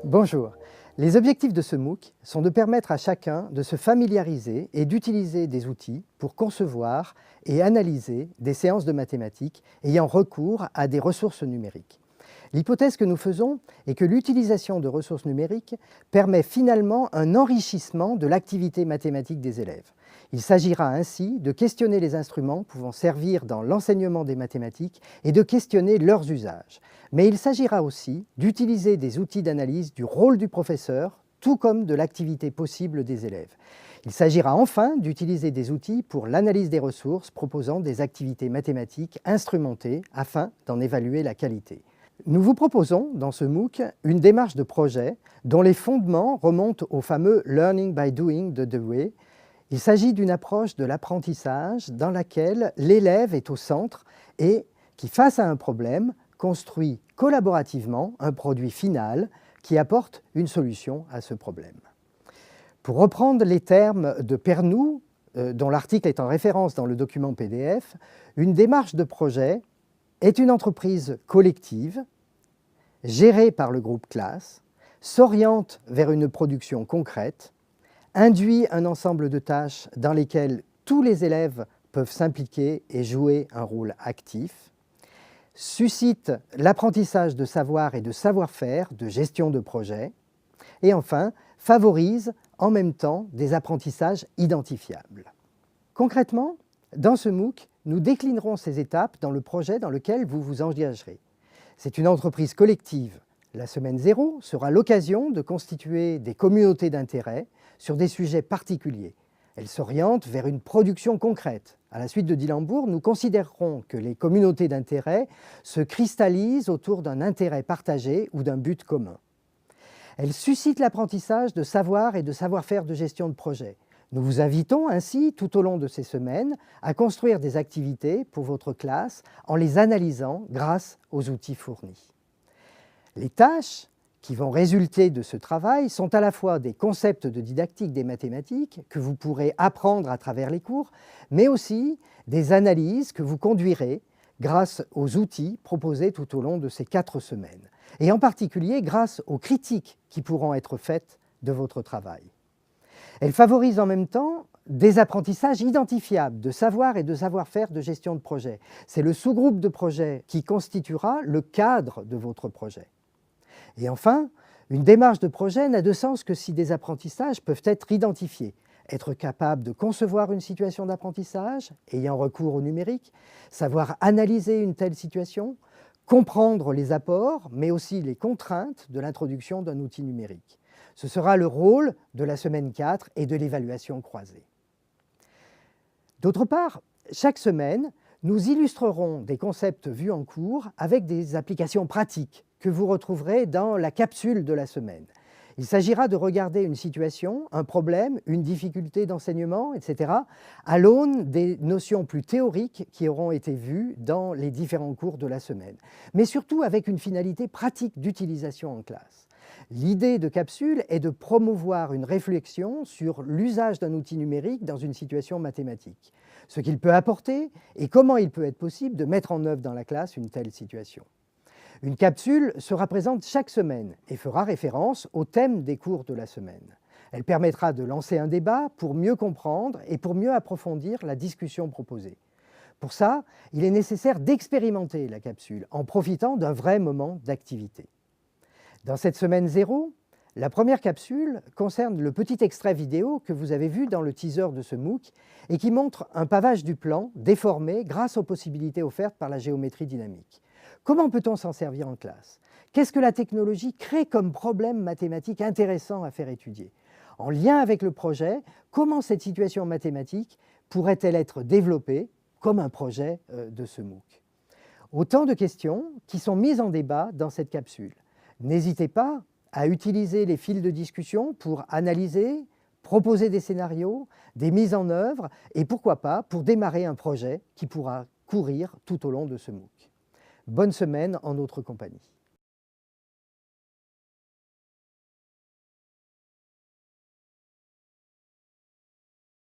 Bonjour. Les objectifs de ce MOOC sont de permettre à chacun de se familiariser et d'utiliser des outils pour concevoir et analyser des séances de mathématiques ayant recours à des ressources numériques. L'hypothèse que nous faisons est que l'utilisation de ressources numériques permet finalement un enrichissement de l'activité mathématique des élèves. Il s'agira ainsi de questionner les instruments pouvant servir dans l'enseignement des mathématiques et de questionner leurs usages. Mais il s'agira aussi d'utiliser des outils d'analyse du rôle du professeur, tout comme de l'activité possible des élèves. Il s'agira enfin d'utiliser des outils pour l'analyse des ressources proposant des activités mathématiques instrumentées afin d'en évaluer la qualité. Nous vous proposons dans ce MOOC une démarche de projet dont les fondements remontent au fameux « Learning by Doing » de Dewey. Il s'agit d'une approche de l'apprentissage dans laquelle l'élève est au centre et qui, face à un problème, construit collaborativement un produit final qui apporte une solution à ce problème. Pour reprendre les termes de Pernoud, dont l'article est en référence dans le document PDF, une démarche de projet est une entreprise collective, gérée par le groupe classe, s'oriente vers une production concrète, induit un ensemble de tâches dans lesquelles tous les élèves peuvent s'impliquer et jouer un rôle actif, suscite l'apprentissage de savoir et de savoir-faire de gestion de projet, et enfin favorise en même temps des apprentissages identifiables. Concrètement, dans ce MOOC, nous déclinerons ces étapes dans le projet dans lequel vous vous engagerez. C'est une entreprise collective. La semaine 0 sera l'occasion de constituer des communautés d'intérêt sur des sujets particuliers. Elle s'oriente vers une production concrète. À la suite de Dillenbourg, nous considérerons que les communautés d'intérêt se cristallisent autour d'un intérêt partagé ou d'un but commun. Elle suscite l'apprentissage de savoir et de savoir-faire de gestion de projet. Nous vous invitons ainsi, tout au long de ces semaines, à construire des activités pour votre classe en les analysant grâce aux outils fournis. Les tâches qui vont résulter de ce travail sont à la fois des concepts de didactique des mathématiques que vous pourrez apprendre à travers les cours, mais aussi des analyses que vous conduirez grâce aux outils proposés tout au long de ces 4 semaines, et en particulier grâce aux critiques qui pourront être faites de votre travail. Elle favorise en même temps des apprentissages identifiables de savoir et de savoir-faire de gestion de projet. C'est le sous-groupe de projet qui constituera le cadre de votre projet. Et enfin, une démarche de projet n'a de sens que si des apprentissages peuvent être identifiés. Être capable de concevoir une situation d'apprentissage, ayant recours au numérique, savoir analyser une telle situation, comprendre les apports, mais aussi les contraintes de l'introduction d'un outil numérique. Ce sera le rôle de la semaine 4 et de l'évaluation croisée. D'autre part, chaque semaine, nous illustrerons des concepts vus en cours avec des applications pratiques que vous retrouverez dans la capsule de la semaine. Il s'agira de regarder une situation, un problème, une difficulté d'enseignement, etc., à l'aune des notions plus théoriques qui auront été vues dans les différents cours de la semaine, mais surtout avec une finalité pratique d'utilisation en classe. L'idée de capsule est de promouvoir une réflexion sur l'usage d'un outil numérique dans une situation mathématique, ce qu'il peut apporter et comment il peut être possible de mettre en œuvre dans la classe une telle situation. Une capsule sera présente chaque semaine et fera référence au thème des cours de la semaine. Elle permettra de lancer un débat pour mieux comprendre et pour mieux approfondir la discussion proposée. Pour ça, il est nécessaire d'expérimenter la capsule en profitant d'un vrai moment d'activité. Dans cette semaine 0, la première capsule concerne le petit extrait vidéo que vous avez vu dans le teaser de ce MOOC et qui montre un pavage du plan déformé grâce aux possibilités offertes par la géométrie dynamique. Comment peut-on s'en servir en classe? Qu'est-ce que la technologie crée comme problème mathématique intéressant à faire étudier? En lien avec le projet, comment cette situation mathématique pourrait-elle être développée comme un projet de ce MOOC? Autant de questions qui sont mises en débat dans cette capsule. N'hésitez pas à utiliser les fils de discussion pour analyser, proposer des scénarios, des mises en œuvre et pourquoi pas pour démarrer un projet qui pourra courir tout au long de ce MOOC. Bonne semaine en notre compagnie.